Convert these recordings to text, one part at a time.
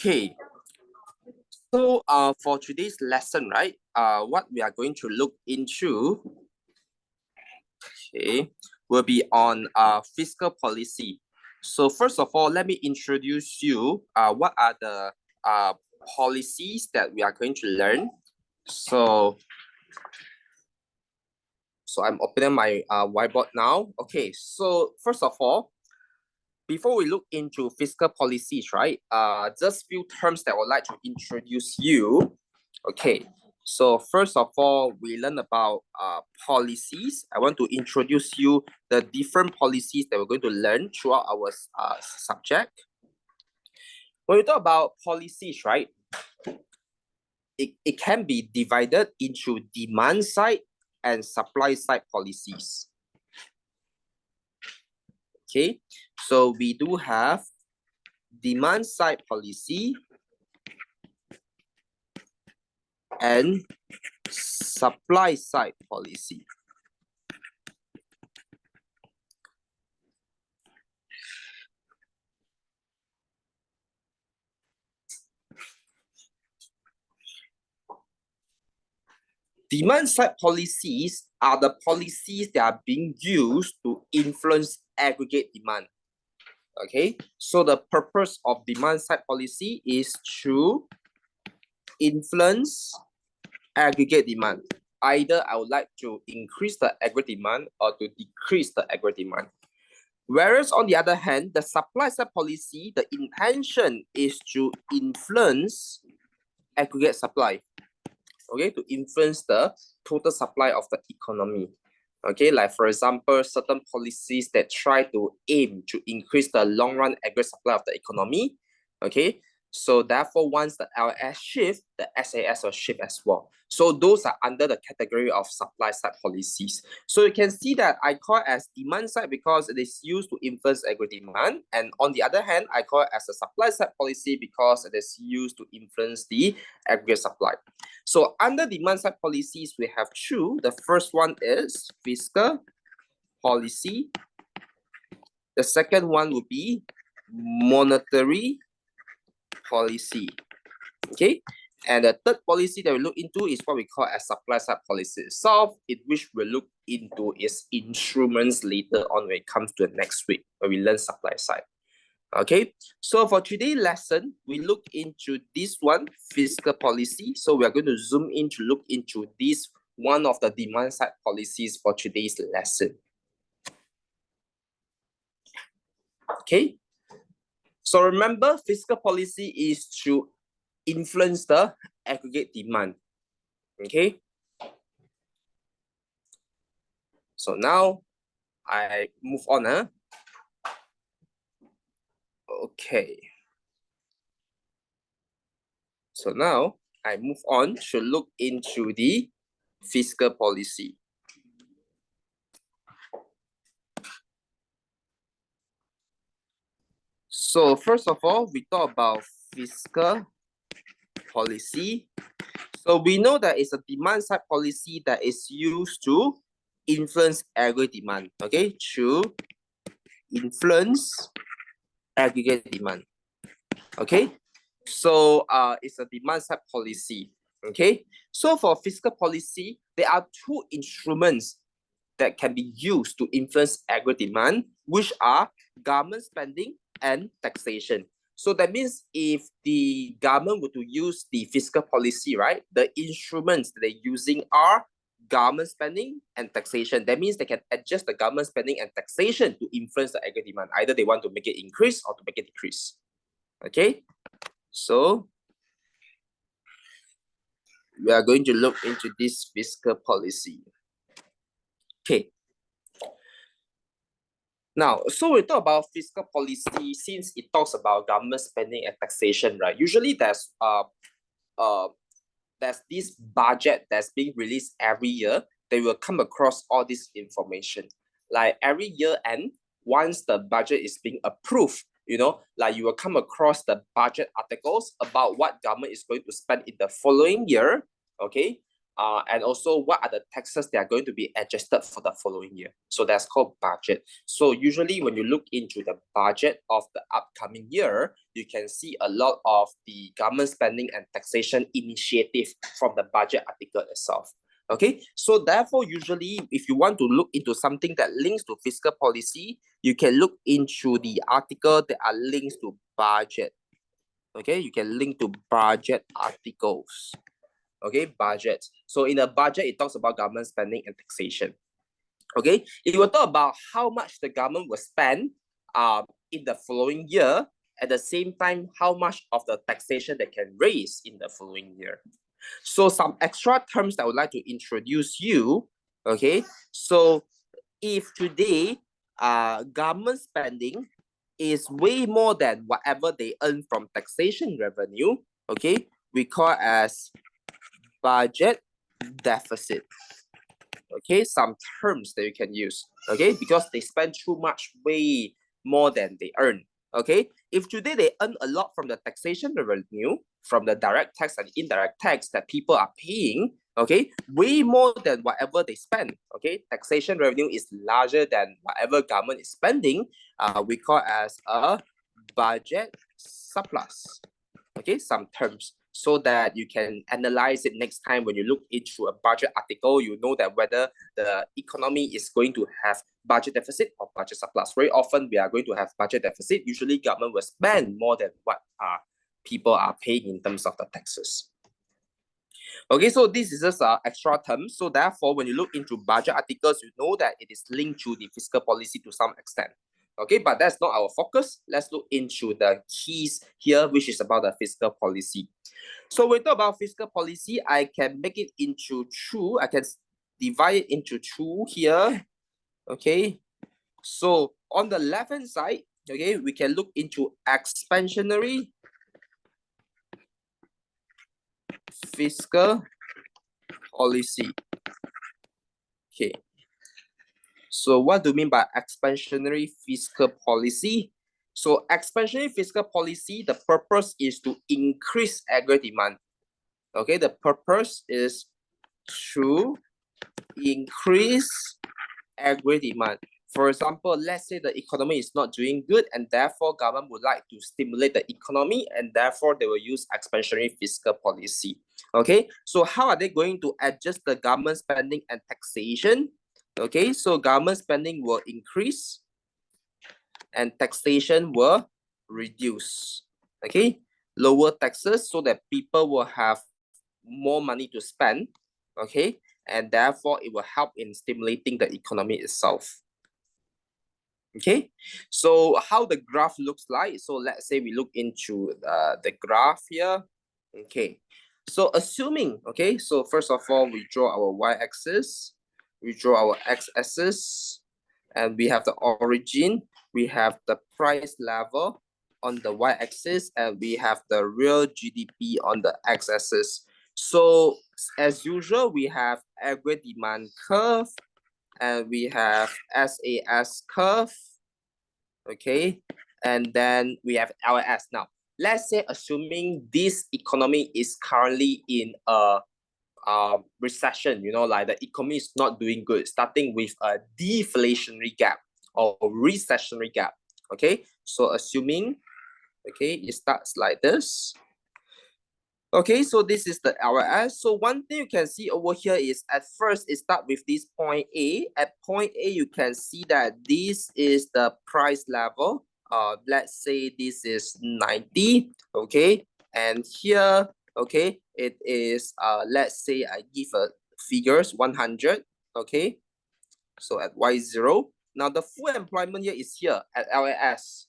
Okay, so for today's lesson, right, what we are going to look into, okay, will be on fiscal policy. So first of all, let me introduce you what are the policies that we are going to learn. So I'm opening my whiteboard now. Okay, so first of all, before we look into fiscal policies, right, just few terms that I would like to introduce you. Okay, so first of all, we learn about policies. I want to introduce you the different policies that we're going to learn throughout our subject. When we talk about policies, right, it can be divided into demand side and supply side policies. Okay, so we do have demand side policy and supply side policy. Demand side policies are the policies that are being used to influence aggregate demand. Okay, so the purpose of demand side policy is to influence aggregate demand. Either I would like to increase the aggregate demand or to decrease the aggregate demand. Whereas on the other hand, the supply side policy, the intention is to influence aggregate supply. Okay, to influence the total supply of the economy. Okay, like for example, certain policies that try to aim to increase the long run aggregate supply of the economy. Okay, so therefore once the LS shift, the SAS will shift as well. So those are under the category of supply side policies. So you can see that I call it as demand side because it is used to influence aggregate demand, and on the other hand, I call it as a supply side policy because it is used to influence the aggregate supply. So under demand side policies, we have two. The first one is fiscal policy. The second one would be monetary policy. Okay, and the third policy that we look into is what we call as supply side policy itself, in which we'll look into its instruments later on when it comes to the next week when we learn supply side. Okay, so for today's lesson, we look into this one, fiscal policy. So we are going to zoom in to look into this one of the demand side policies for today's lesson. Okay, so remember, fiscal policy is to influence the aggregate demand. Okay, so now I move on. Okay, so now I move on to look into the fiscal policy. So first of all, we talk about fiscal policy. So we know that it's a demand side policy that is used to influence aggregate demand. Okay, to influence aggregate demand. Okay, so it's a demand side policy. Okay, so for fiscal policy, there are two instruments that can be used to influence aggregate demand, which are government spending and taxation. So that means if the government were to use the fiscal policy, right, the instruments they're using are government spending and taxation. That means they can adjust the government spending and taxation to influence the aggregate demand. Either they want to make it increase or to make it decrease. Okay, so we are going to look into this fiscal policy. Okay. Now, so we talk about fiscal policy since it talks about government spending and taxation, right? Usually there's this budget that's being released every year. They will come across all this information. Like every year end, once the budget is being approved, you know, like you will come across the budget articles about what government is going to spend in the following year. Okay, and also what are the taxes that are going to be adjusted for the following year. So that's called budget. So usually when you look into the budget of the upcoming year, you can see a lot of the government spending and taxation initiative from the budget article itself. Okay, so therefore, usually if you want to look into something that links to fiscal policy, you can look into the article that are links to budget. Okay, you can link to budget articles. Okay, budget. So in a budget, it talks about government spending and taxation. Okay, it will talk about how much the government will spend in the following year. At the same time, how much of the taxation they can raise in the following year. So some extra terms that I would like to introduce you. Okay, so if today government spending is way more than whatever they earn from taxation revenue, okay, we call as budget deficit. Okay, some terms that you can use, okay, because they spend too much, way more than they earn. Okay, if today they earn a lot from the taxation revenue, from the direct tax and indirect tax that people are paying, okay, way more than whatever they spend. Okay, taxation revenue is larger than whatever government is spending. We call as a budget surplus. Okay, some terms, so that you can analyze it next time when you look into a budget article. You know that whether the economy is going to have budget deficit or budget surplus. Very often we are going to have budget deficit. Usually government will spend more than what people are paying in terms of the taxes. Okay, so this is just extra terms. So therefore, when you look into budget articles, you know that it is linked to the fiscal policy to some extent. Okay, but that's not our focus. Let's look into the keys here, which is about the fiscal policy. So when we talk about fiscal policy, I can make it into two. I can divide it into two here. Okay, so on the left-hand side, okay, we can look into expansionary fiscal policy. Okay. So what do you mean by expansionary fiscal policy? So expansionary fiscal policy, the purpose is to increase aggregate demand. Okay, the purpose is to increase aggregate demand. For example, let's say the economy is not doing good and therefore government would like to stimulate the economy and therefore they will use expansionary fiscal policy. Okay, so how are they going to adjust the government spending and taxation? Okay, so government spending will increase and taxation will reduce. Okay, lower taxes so that people will have more money to spend. Okay, and therefore it will help in stimulating the economy itself. Okay, so how the graph looks like. So let's say we look into the graph here. Okay, so assuming, okay, so first of all, we draw our y-axis, we draw our x-axis, and we have the origin, we have the price level on the y-axis, and we have the real GDP on the x-axis. So as usual, we have aggregate demand curve, and we have SAS curve, okay, and then we have LS. Now, let's say assuming this economy is currently in a recession, you know, like the economy is not doing good, starting with a deflationary gap or recessionary gap. Okay, so assuming, okay, it starts like this. Okay, so this is the LS. So one thing you can see over here is at first it starts with this point A. At point A, you can see that this is the price level. Let's say this is 90. Okay, and here, okay, it is let's say I give a figures 100. Okay, so at Y0. Now the full employment year is here at LAS.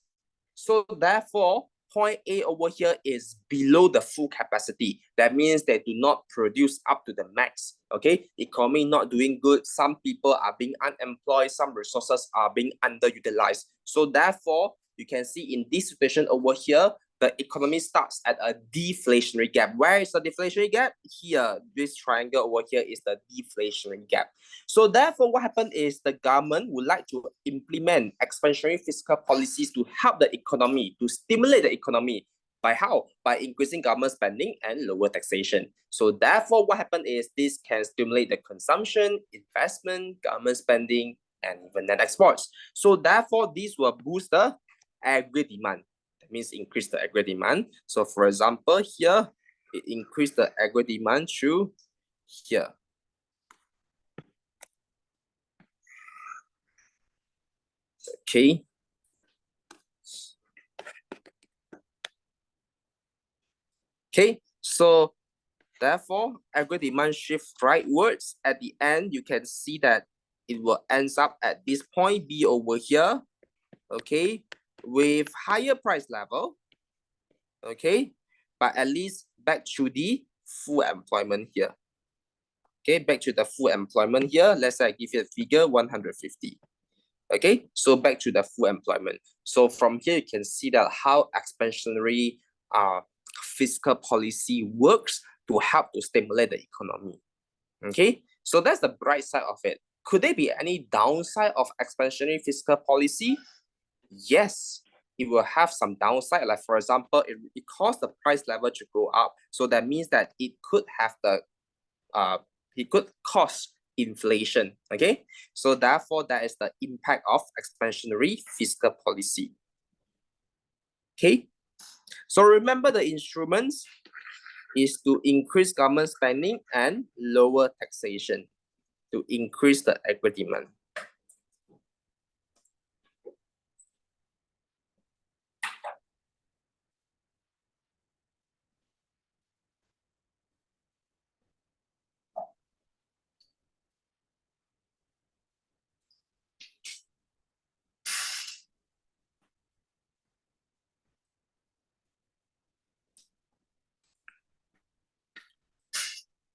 So therefore, point A over here is below the full capacity. That means they do not produce up to the max. Okay, economy not doing good. Some people are being unemployed. Some resources are being underutilized. So therefore, you can see in this situation over here, the economy starts at a deflationary gap. Where is the deflationary gap? Here, this triangle over here is the deflationary gap. So therefore, what happened is the government would like to implement expansionary fiscal policies to help the economy, to stimulate the economy. By how? By increasing government spending and lower taxation. So therefore, what happened is this can stimulate the consumption, investment, government spending, and even net exports. So therefore, this will boost the aggregate demand. That means increase the aggregate demand. So for example, here, it increased the aggregate demand through here. Okay. Okay, so therefore, aggregate demand shift rightwards. At the end, you can see that it will end up at this point B over here, okay, with higher price level, okay, but at least back to the full employment here. Okay, back to the full employment here. Let's say I give you a figure 150. Okay, so back to the full employment. So from here, you can see that how expansionary fiscal policy works to help to stimulate the economy. Okay, so that's the bright side of it. Could there be any downside of expansionary fiscal policy? Yes, it will have some downside. Like for example, it caused the price level to go up. So that means that it could have the it could cause inflation. Okay, so therefore that is the impact of expansionary fiscal policy. Okay, so remember the instruments is to increase government spending and lower taxation to increase the aggregate demand.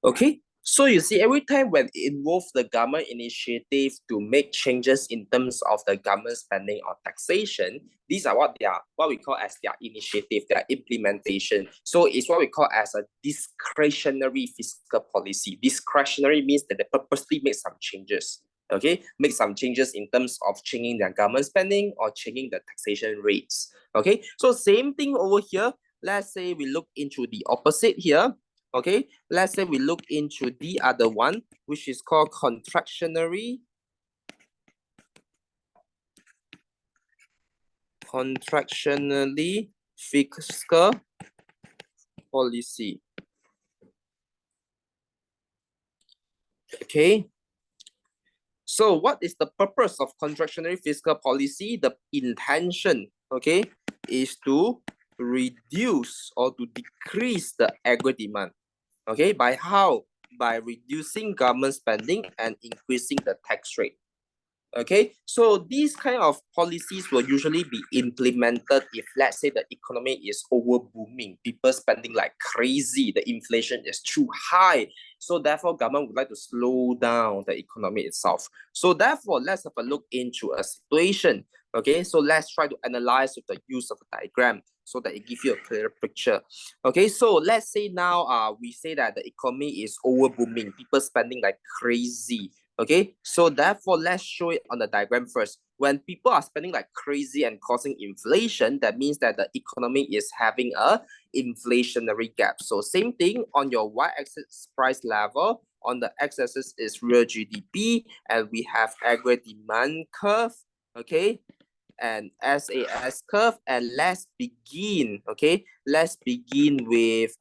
Okay, so you see, every time when it involves the government initiative to make changes in terms of the government spending or taxation, these are what we call as their initiative, their implementation. So it's what we call as a discretionary fiscal policy. Discretionary means that they purposely make some changes. Okay, make some changes in terms of changing their government spending or changing the taxation rates. Okay, so same thing over here. Let's say we look into the opposite here. Okay, let's say we look into the other one, which is called contractionary. Contractionary fiscal policy. Okay. So what is the purpose of contractionary fiscal policy? The intention, okay, is to reduce or to decrease the aggregate demand. Okay, by how? By reducing government spending and increasing the tax rate. Okay, so these kind of policies will usually be implemented if, let's say, the economy is over booming, people spending like crazy, the inflation is too high. So therefore, government would like to slow down the economy itself. So therefore, let's have a look into a situation. Okay, so let's try to analyze with the use of a diagram so that it gives you a clearer picture. Okay, so let's say now we say that the economy is over booming, people spending like crazy. Okay, so therefore, let's show it on the diagram first. When people are spending like crazy and causing inflation, that means that the economy is having a inflationary gap. So same thing on your y-axis price level, on the x-axis is real GDP, and we have aggregate demand curve, okay, and SAS curve, and let's begin, okay, let's begin with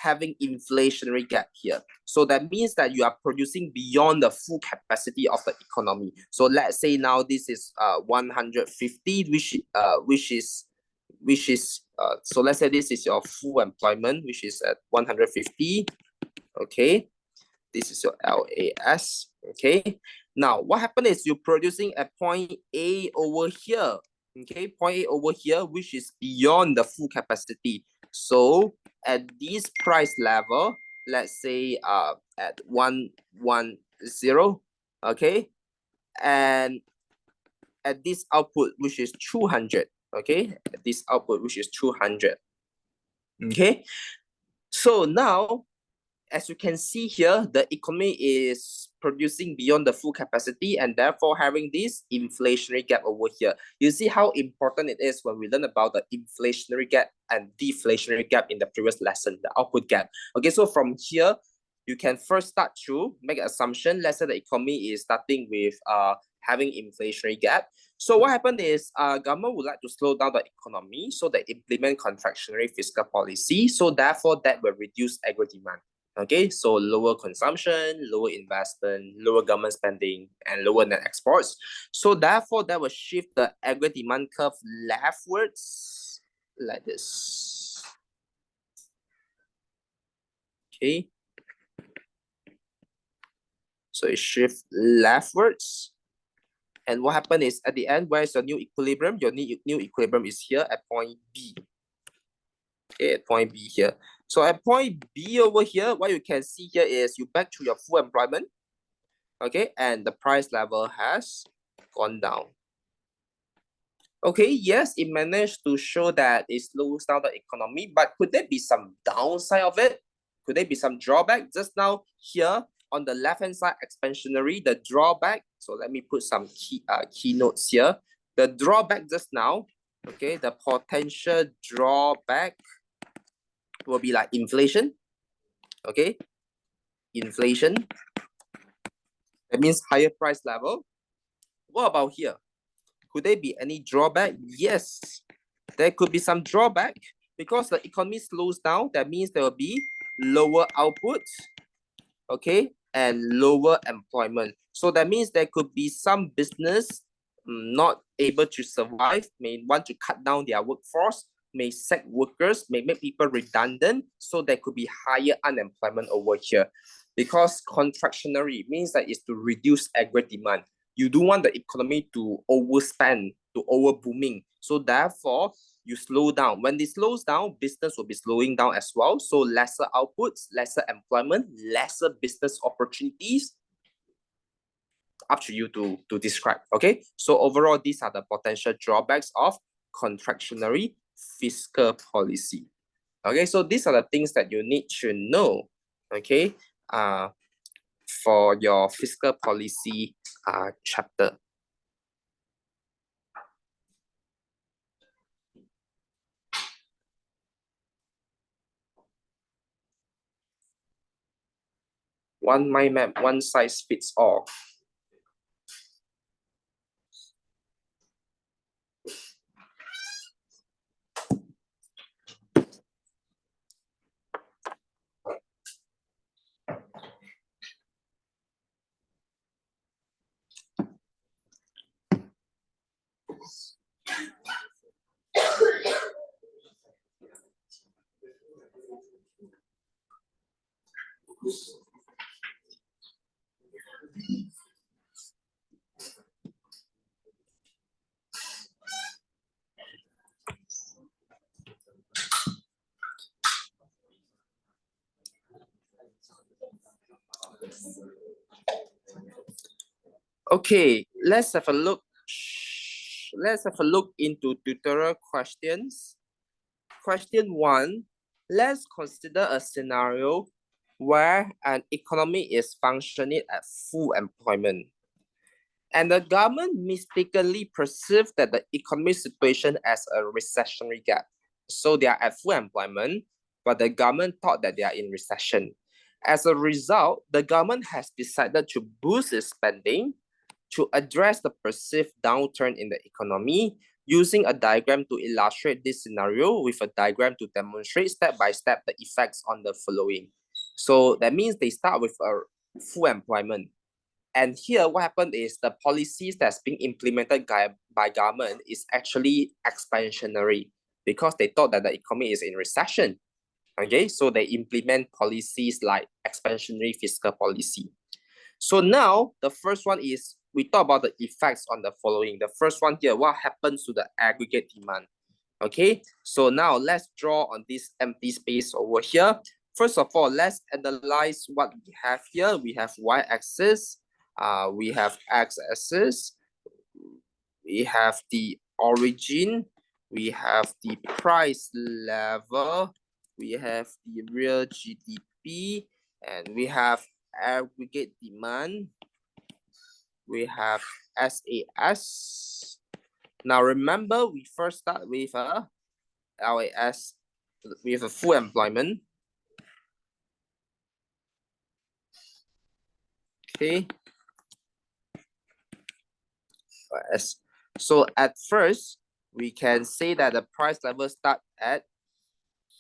having inflationary gap here. So that means that you are producing beyond the full capacity of the economy. So let's say now this is 150, which is so let's say this is your full employment, which is at 150. Okay, this is your LAS. Okay, now what happened is you're producing at point A over here. Okay, point A over here, which is beyond the full capacity. So at this price level, let's say at 110, okay, and at this output, which is 200, okay, at this output, which is 200, okay. So now as you can see here, the economy is producing beyond the full capacity and therefore having this inflationary gap over here. You see how important it is when we learn about the inflationary gap and deflationary gap in the previous lesson, the output gap. Okay, so from here, you can first start to make an assumption. Let's say the economy is starting with having inflationary gap. So what happened is government would like to slow down the economy, so they implement contractionary fiscal policy. So therefore, that will reduce aggregate demand. Okay, so lower consumption, lower investment, lower government spending, and lower net exports. So therefore, that will shift the aggregate demand curve leftwards like this. Okay. So it shifts leftwards. And what happened is at the end, where is your new equilibrium? Your new equilibrium is here at point B. Okay, at point B here. So at point B over here, what you can see here is you back to your full employment. Okay, and the price level has gone down. Okay, yes, it managed to show that it slows down the economy, but could there be some downside of it? Could there be some drawback? Just now here on the left-hand side, expansionary, the drawback. So let me put some keynotes here. The drawback just now, okay, the potential drawback will be like inflation. Okay, inflation. That means higher price level. What about here? Could there be any drawback? Yes, there could be some drawback because the economy slows down. That means there will be lower output, okay, and lower employment. So that means there could be some business not able to survive, may want to cut down their workforce, may sack workers, may make people redundant. So there could be higher unemployment over here. Because contractionary means that it's to reduce aggregate demand. You don't want the economy to overspend, to over booming. So therefore, you slow down. When it slows down, business will be slowing down as well. So lesser outputs, lesser employment, lesser business opportunities. Up to you to describe. Okay. So overall, these are the potential drawbacks of contractionary fiscal policy. Okay. So these are the things that you need to know. Okay. For your fiscal policy chapter. One mind map, one size fits all. Okay, let's have a look. Let's have a look into tutorial questions. Question 1, let's consider a scenario where an economy is functioning at full employment. And the government mistakenly perceived that the economic situation as a recessionary gap. So they are at full employment, but the government thought that they are in recession. As a result, the government has decided to boost its spending to address the perceived downturn in the economy, using a diagram to illustrate this scenario with a diagram to demonstrate step by step the effects on the following. So that means they start with a full employment. And here what happened is the policies that's being implemented by government is actually expansionary because they thought that the economy is in recession. Okay, so they implement policies like expansionary fiscal policy. So now the first one is we talk about the effects on the following. The first one here, what happens to the aggregate demand? Okay, so now let's draw on this empty space over here. First of all, let's analyze what we have here. We have y-axis, we have x-axis, we have the origin, we have the price level, we have the real GDP, And we have aggregate demand. We have SAS. Now remember, we first start with a LAS with a full employment. Okay. So at first, we can say that the price level start at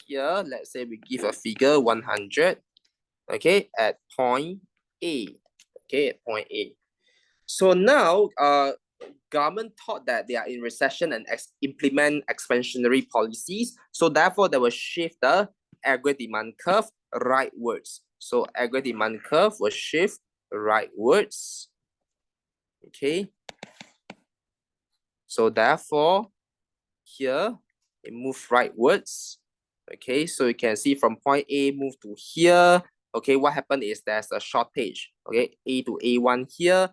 here. Let's say we give a figure 100. Okay, at point A. Okay, at point A. So now, government thought that they are in recession and implement expansionary policies. So therefore, they will shift the aggregate demand curve rightwards. So aggregate demand curve will shift rightwards. Okay. So therefore, here it moves rightwards. Okay, so you can see from point A move to here. Okay, what happened is there's a shortage. Okay, A to A1 here,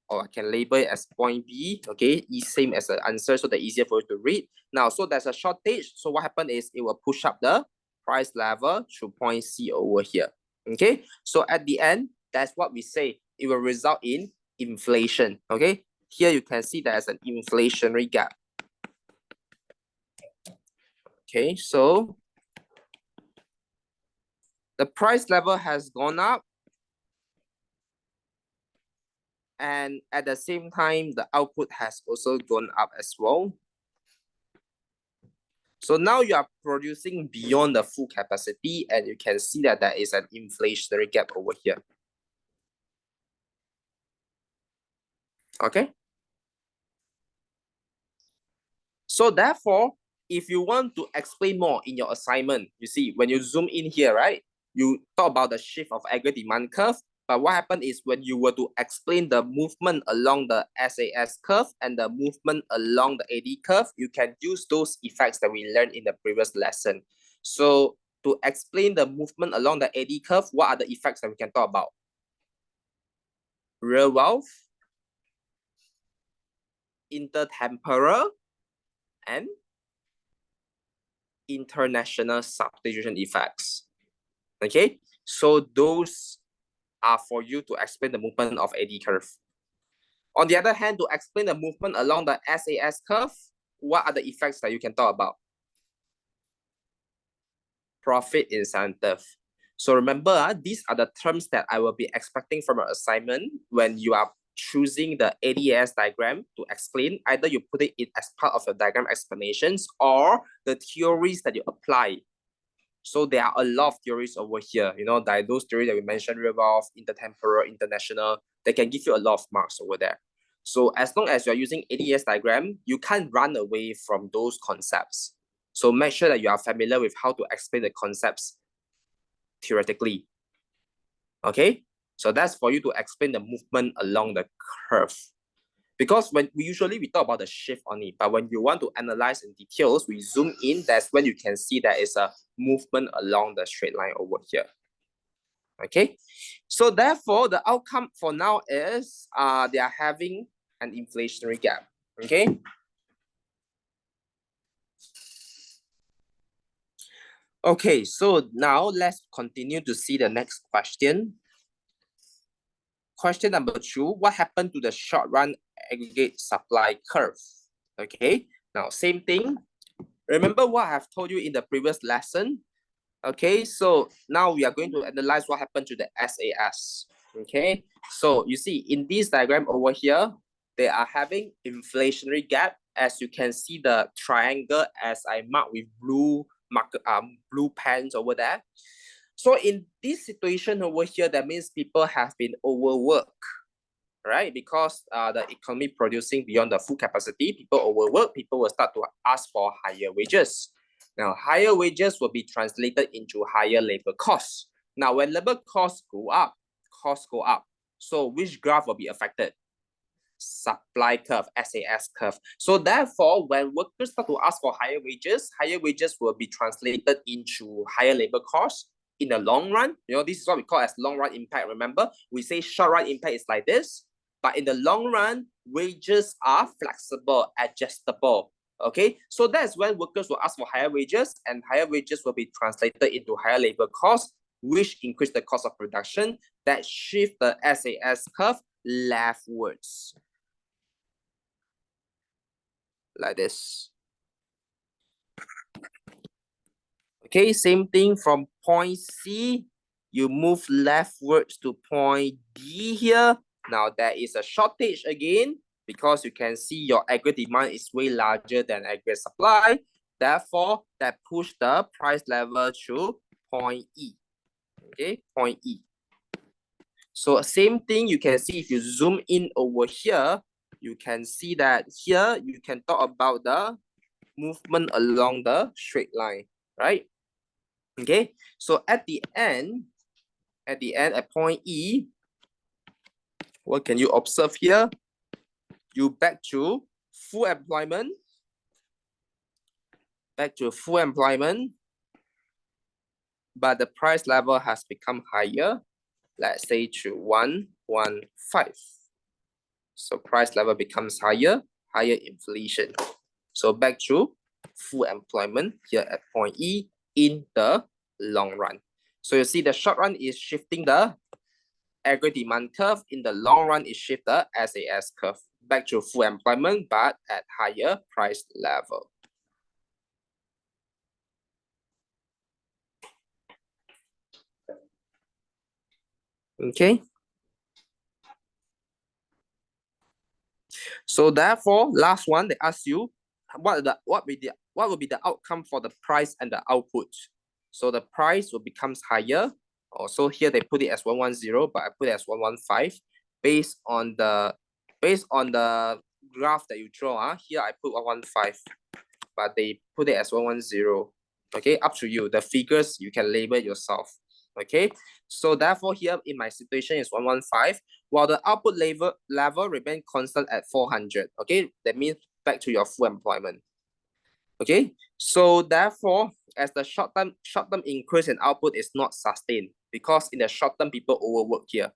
or I can label it as point B. Okay, same as the answer, so that easier for you to read. Now, so there's a shortage. So what happened is it will push up the price level to point C over here. Okay, so at the end, that's what we say. It will result in inflation. Okay, here you can see there's an inflationary gap. Okay, so the price level has gone up, and at the same time, the output has also gone up as well. So now you are producing beyond the full capacity, and you can see that there is an inflationary gap over here. Okay. So therefore, if you want to explain more in your assignment, you see, when you zoom in here, right, you talk about the shift of aggregate demand curve. But what happened is when you were to explain the movement along the SAS curve and the movement along the AD curve, you can use those effects that we learned in the previous lesson. So to explain the movement along the AD curve, what are the effects that we can talk about? Real wealth, intertemporal, and international substitution effects. Okay, so those are for you to explain the movement of AD curve. On the other hand, to explain the movement along the SAS curve, what are the effects that you can talk about? Profit incentive. So remember, these are the terms that I will be expecting from an assignment when you are choosing the ADS diagram to explain. Either you put it as part of your diagram explanations or the theories that you apply. So there are a lot of theories over here, you know, like those theories that we mentioned, real wealth, intertemporal, international, they can give you a lot of marks over there. So as long as you're using ADS diagram, you can't run away from those concepts. So make sure that you are familiar with how to explain the concepts theoretically. Okay, so that's for you to explain the movement along the curve. Because when we usually talk about the shift only, but when you want to analyze in details, we zoom in, that's when you can see there is a movement along the straight line over here. Okay, so therefore the outcome for now is they are having an inflationary gap. Okay. Okay, so now let's continue to see the next question. Question number 2, what happened to the short run aggregate supply curve? Okay, now same thing. Remember what I have told you in the previous lesson? Okay, so now we are going to analyze what happened to the SAS. Okay, so you see in this diagram over here, they are having inflationary gap. As you can see the triangle as I mark with blue pens over there. So in this situation over here, that means people have been overworked, right? Because the economy producing beyond the full capacity, people overwork, people will start to ask for higher wages. Now, higher wages will be translated into higher labor costs. Now, when labor costs go up, So which graph will be affected? Supply curve, SAS curve. So therefore, when workers start to ask for higher wages will be translated into higher labor costs. In the long run, you know, this is what we call as long run impact. Remember, we say short run impact is like this, but in the long run, wages are flexible, adjustable. Okay, so that's when workers will ask for higher wages, and higher wages will be translated into higher labor costs. which increase the cost of production, that shift the SAS curve leftwards. Like this. Okay, same thing from point C, you move leftwards to point D here. Now there is a shortage again because you can see your aggregate demand is way larger than aggregate supply. Therefore, that push the price level to point E. Okay, point E. So same thing you can see if you zoom in over here, you can see that here you can talk about the movement along the straight line, right? Okay, so at the end at point E, what can you observe here? You back to full employment, but the price level has become higher, let's say to 115. So price level becomes higher inflation. So back to full employment here at point E in the long run. So you see the short run is shifting the aggregate demand curve. In the long run, it shifts the SAS curve back to full employment, but at higher price level. Okay. So therefore, last one, they ask you what will be the outcome for the price and the output. So the price will becomes higher. Also here they put it as 110, but I put it as 115 based on the graph that you draw. Here I put 115, but they put it as 110. Okay, up to you. The figures you can label yourself. Okay, so therefore here in my situation is 115, while the output level remain constant at 400. Okay, that means back to your full employment. Okay, so therefore, as the short-term increase in output is not sustained because in the short term people overwork here.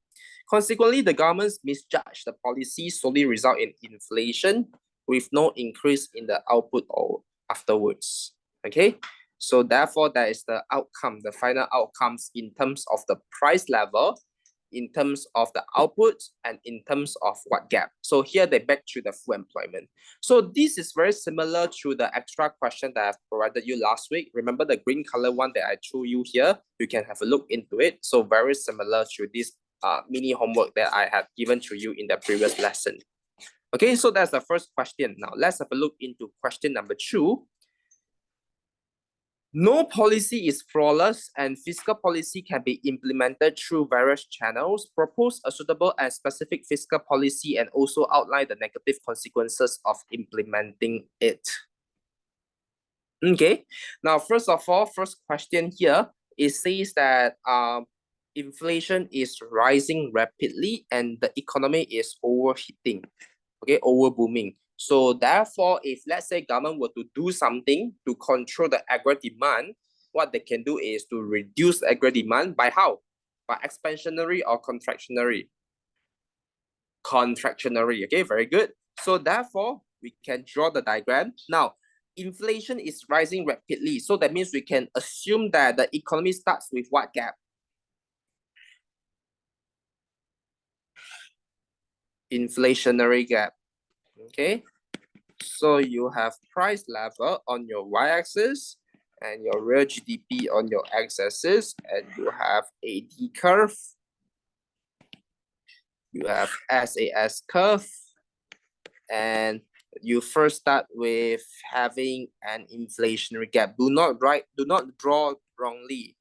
Consequently, the government's misjudged the policy solely result in inflation with no increase in the output or afterwards. Okay, so therefore that is the outcome, the final outcomes in terms of the price level, in terms of the output, and in terms of what gap. So here they back to the full employment. So this is very similar to the extra question that I've provided you last week. Remember the green color one that I showed you here? You can have a look into it. So very similar to this mini homework that I had given to you in the previous lesson. Okay, so that's the first question. Now let's have a look into question number 2. No policy is flawless and fiscal policy can be implemented through various channels. Propose a suitable and specific fiscal policy and also outline the negative consequences of implementing it. Okay, now first of all, first question here, it says that inflation is rising rapidly and the economy is overheating, okay, overbooming. So therefore, if let's say government were to do something to control the aggregate demand, what they can do is to reduce aggregate demand by how? By expansionary or contractionary? Contractionary, okay, very good. So therefore, we can draw the diagram. Now, inflation is rising rapidly. So that means we can assume that the economy starts with what gap? Inflationary gap, okay? So you have price level on your y-axis and your real GDP on your x-axis, and you have a D curve. You have SAS curve, and you first start with having an inflationary gap. Do not draw wrongly.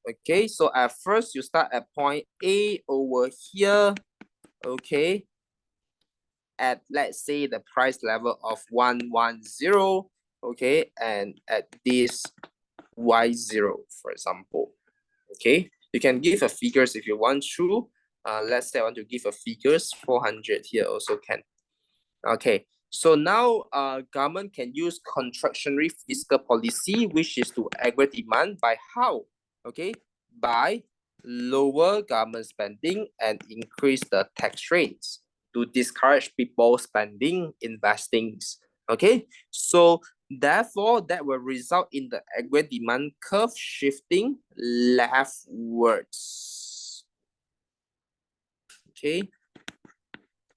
Okay, so at first you start at point A over here. Okay, at let's say the price level of 110, okay, and at this y0, for example. Okay, you can give a figures if you want to. Let's say I want to give a figures 400 here also can. Okay, so now government can use contractionary fiscal policy, which is to aggregate demand by how? Okay, by lower government spending and increase the tax rates to discourage people spending, investing. Okay, so Therefore, that will result in the aggregate demand curve shifting leftwards. Okay.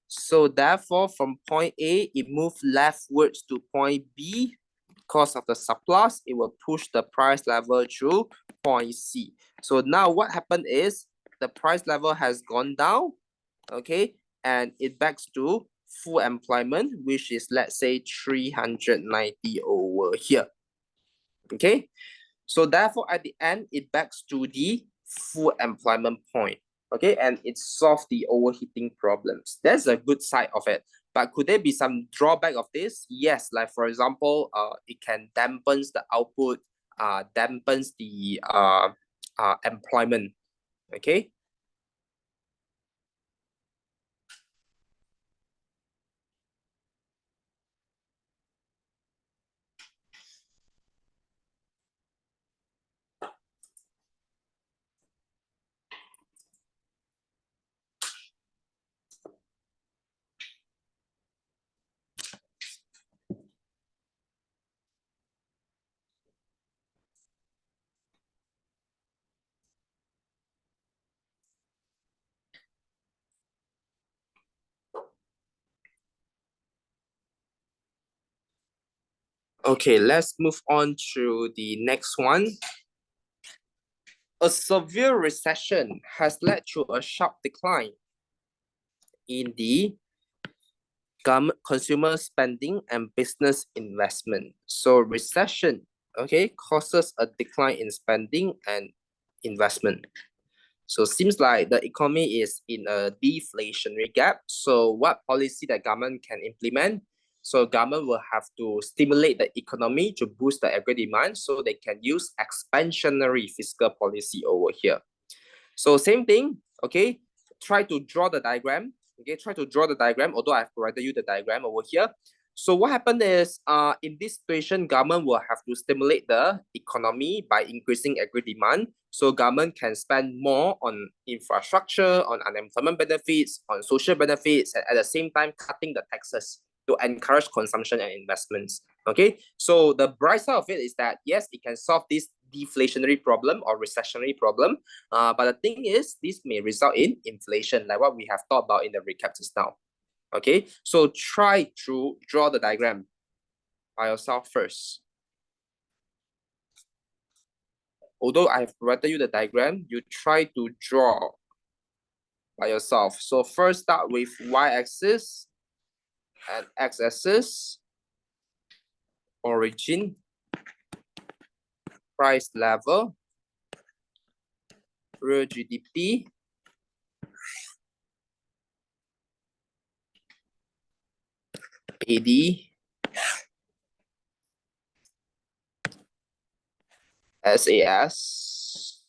So therefore, from point A, it moved leftwards to point B. Because of the surplus, it will push the price level to point C. So now what happened is the price level has gone down, okay, and it backs to full employment, which is, let's say, 390 over here. Okay, so therefore at the end, it backs to the full employment point. Okay, and it solves the overheating problems. That's a good side of it. But could there be some drawback of this? Yes, like for example, it can dampens the output, dampens the employment. Okay. Okay, let's move on to the next one. A severe recession has led to a sharp decline in the government, consumer spending and business investment. So recession, okay, causes a decline in spending and investment. So seems like the economy is in a deflationary gap. So what policy the government can implement? So government will have to stimulate the economy to boost the aggregate demand, so they can use expansionary fiscal policy over here. So same thing, okay, try to draw the diagram. Okay, try to draw the diagram, although I've provided you the diagram over here. So what happened is, in this situation, government will have to stimulate the economy by increasing aggregate demand. So government can spend more on infrastructure, on unemployment benefits, on social benefits, and at the same time cutting the taxes to encourage consumption and investments. Okay, so the bright side of it is that yes, it can solve this deflationary problem or recessionary problem. But the thing is, this may result in inflation, like what we have talked about in the recap just now. Okay, so try to draw the diagram by yourself first. Although I have provided you the diagram, you try to draw by yourself. So first start with y-axis and x-axis, origin, price level, real GDP, AD, SAS,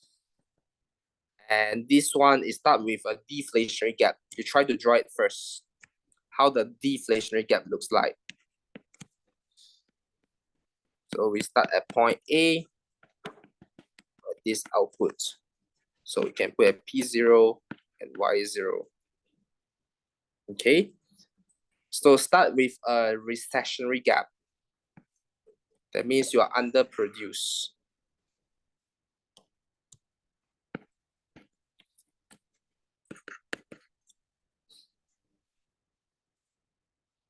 and this one is start with a deflationary gap. You try to draw it first, how the deflationary gap looks like. So we start at point A, this output. So we can put a P0 and Y0. Okay. So start with a recessionary gap. That means you are underproduced.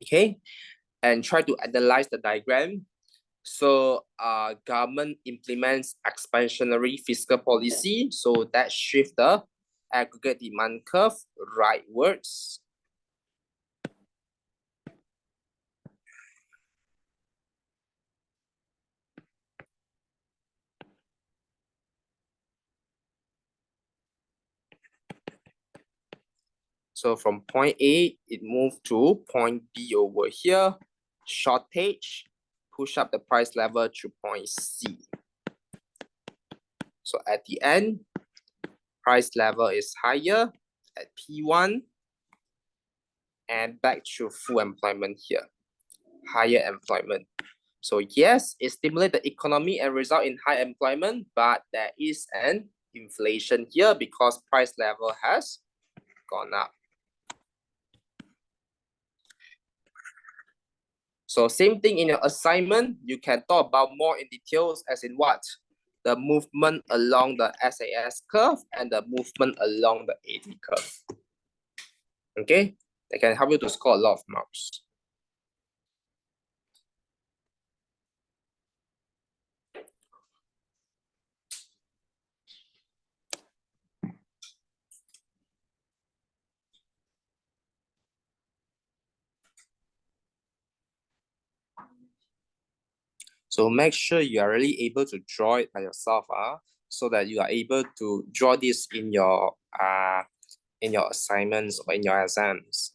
Okay. And try to analyze the diagram. So government implements expansionary fiscal policy. So that shift the aggregate demand curve rightwards. So from point A, it moved to point B over here. Shortage, push up the price level to point C. So at the end, price level is higher at P1 and back to full employment here, higher employment. So yes, it stimulates the economy and result in high employment, but there is an inflation here because price level has gone up. So same thing in your assignment, you can talk about more in details as in what? The movement along the SAS curve and the movement along the AD curve. Okay, they can help you to score a lot of marks. So make sure you are really able to draw it by yourself, so that you are able to draw this in your assignments or in your exams.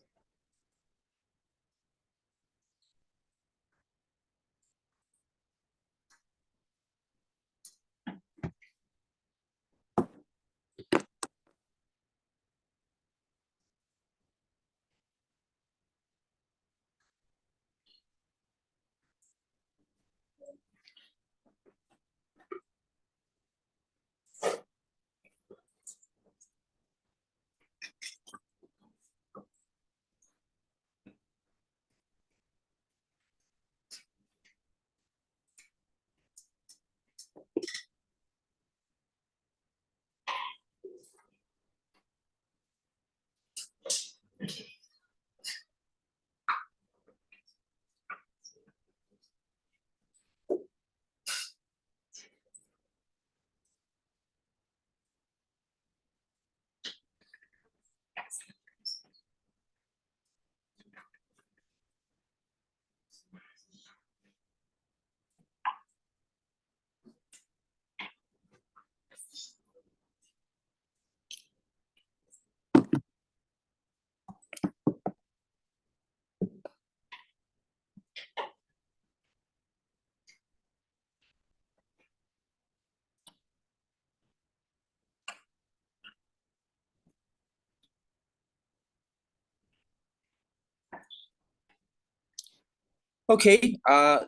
Okay,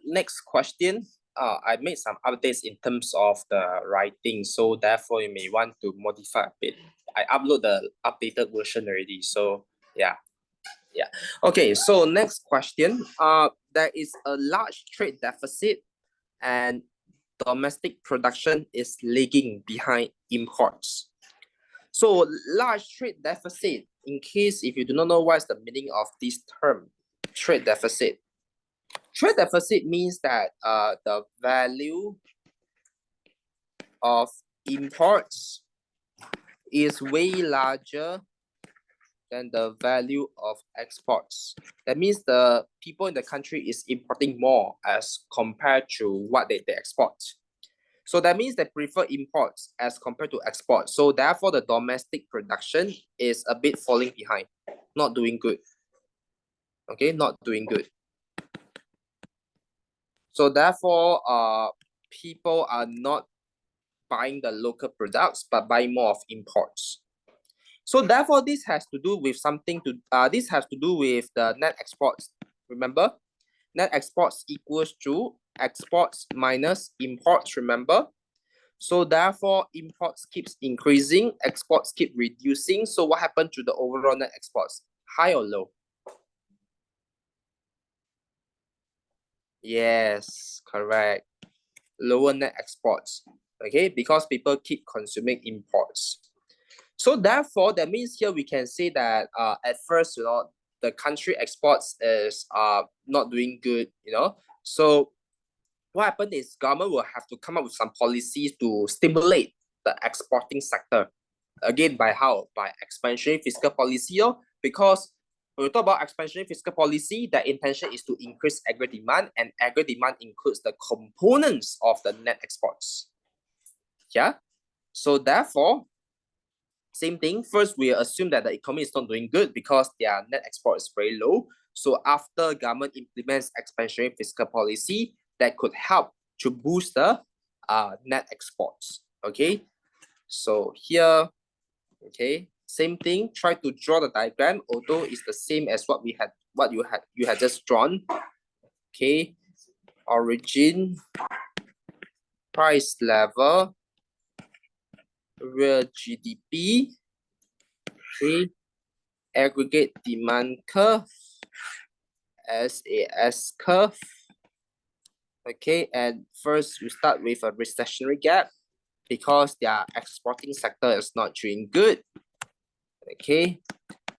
next question. I made some updates in terms of the writing, so therefore you may want to modify a bit. I upload the updated version already, so yeah. Okay, so next question. There is a large trade deficit and domestic production is lagging behind imports. So large trade deficit, in case if you do not know what is the meaning of this term, trade deficit. Trade deficit means that the value of imports is way larger than the value of exports. That means the people in the country is importing more as compared to what they export. So that means they prefer imports as compared to exports. So therefore, the domestic production is a bit falling behind, not doing good. Okay, not doing good. So therefore, people are not buying the local products, but buying more of imports. So therefore, this has to do with this has to do with the net exports. Remember, net exports equals to exports minus imports, remember? So therefore, imports keeps increasing, exports keep reducing. So what happened to the overall net exports? High or low? Yes, correct. Lower net exports, okay? Because people keep consuming imports. So therefore, that means here we can say that at first, the country exports is not doing good, So what happened is government will have to come up with some policies to stimulate the exporting sector. Again, by how? By expansionary fiscal policy, because when we talk about expansionary fiscal policy, the intention is to increase agri demand, and agri demand includes the components of the net exports. Yeah. So therefore, same thing. First, we assume that the economy is not doing good because their net export is very low. So after government implements expansionary fiscal policy, that could help to boost the net exports. Okay. So here, okay, same thing. Try to draw the diagram, although it's the same as what you had just drawn. Okay, origin, price level, real GDP, okay, aggregate demand curve, as a S curve. Okay, and first you start with a recessionary gap because their exporting sector is not doing good. Okay,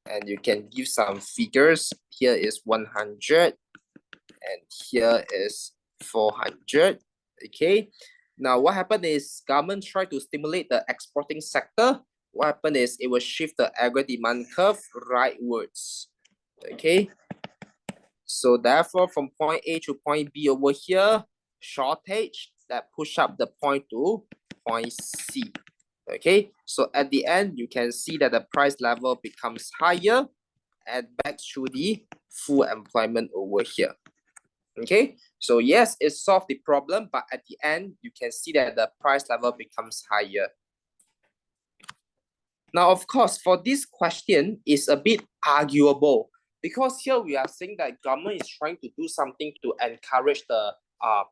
and you can give some figures. Here is 100 and here is 400. Okay, now what happened is government try to stimulate the exporting sector. What happened is it will shift the aggregate demand curve rightwards. Okay, so therefore from point A to point B over here, shortage that push up the point to point C. Okay, so at the end you can see that the price level becomes higher and back to the full employment over here. Okay, so yes, it solved the problem, but at the end you can see that the price level becomes higher. Now, of course, for this question is a bit arguable because here we are saying that government is trying to do something to encourage the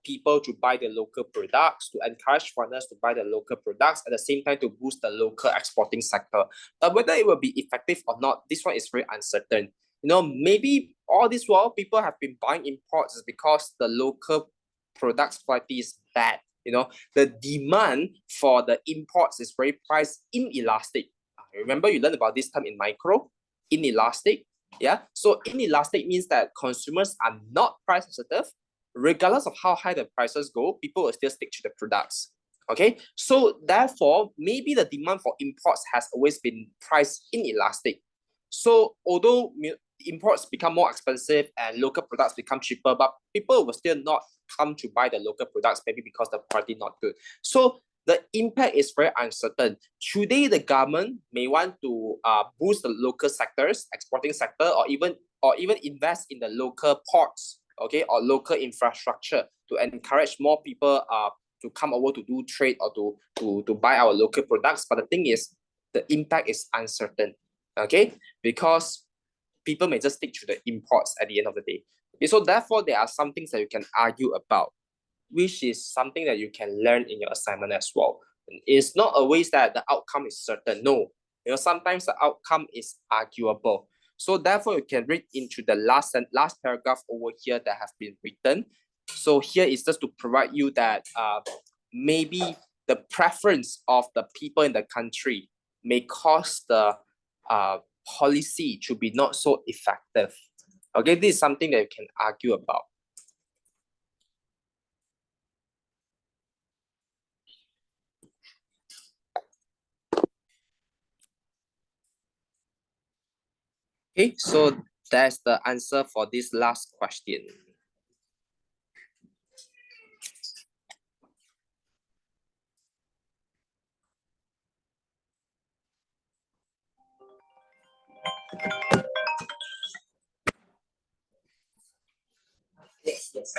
people to buy the local products, to encourage foreigners to buy the local products, at the same time to boost the local exporting sector. But whether it will be effective or not, this one is very uncertain. You know, maybe all this while people have been buying imports because the local products quality is bad. You know, the demand for the imports is very price inelastic. Remember you learned about this term in micro, inelastic. Yeah, so inelastic means that consumers are not price sensitive. Regardless of how high the prices go, people will still stick to the products. Okay, so therefore, maybe the demand for imports has always been price inelastic. So although imports become more expensive and local products become cheaper, but people will still not come to buy the local products, maybe because the quality not good. So the impact is very uncertain. Today, the government may want to boost the local sectors, exporting sector, or even invest in the local ports, okay, or local infrastructure to encourage more people to come over to do trade or to buy our local products. But the thing is, the impact is uncertain, okay, because people may just stick to the imports at the end of the day. Okay, so therefore, there are some things that you can argue about, which is something that you can learn in your assignment as well. It's not always that the outcome is certain. No, you know, sometimes the outcome is arguable. So therefore, you can read into the last paragraph over here that have been written. So here is just to provide you that maybe the preference of the people in the country may cause the policy to be not so effective. Okay, this is something that you can argue about. Okay, so that's the answer for this last question. Yes, yes.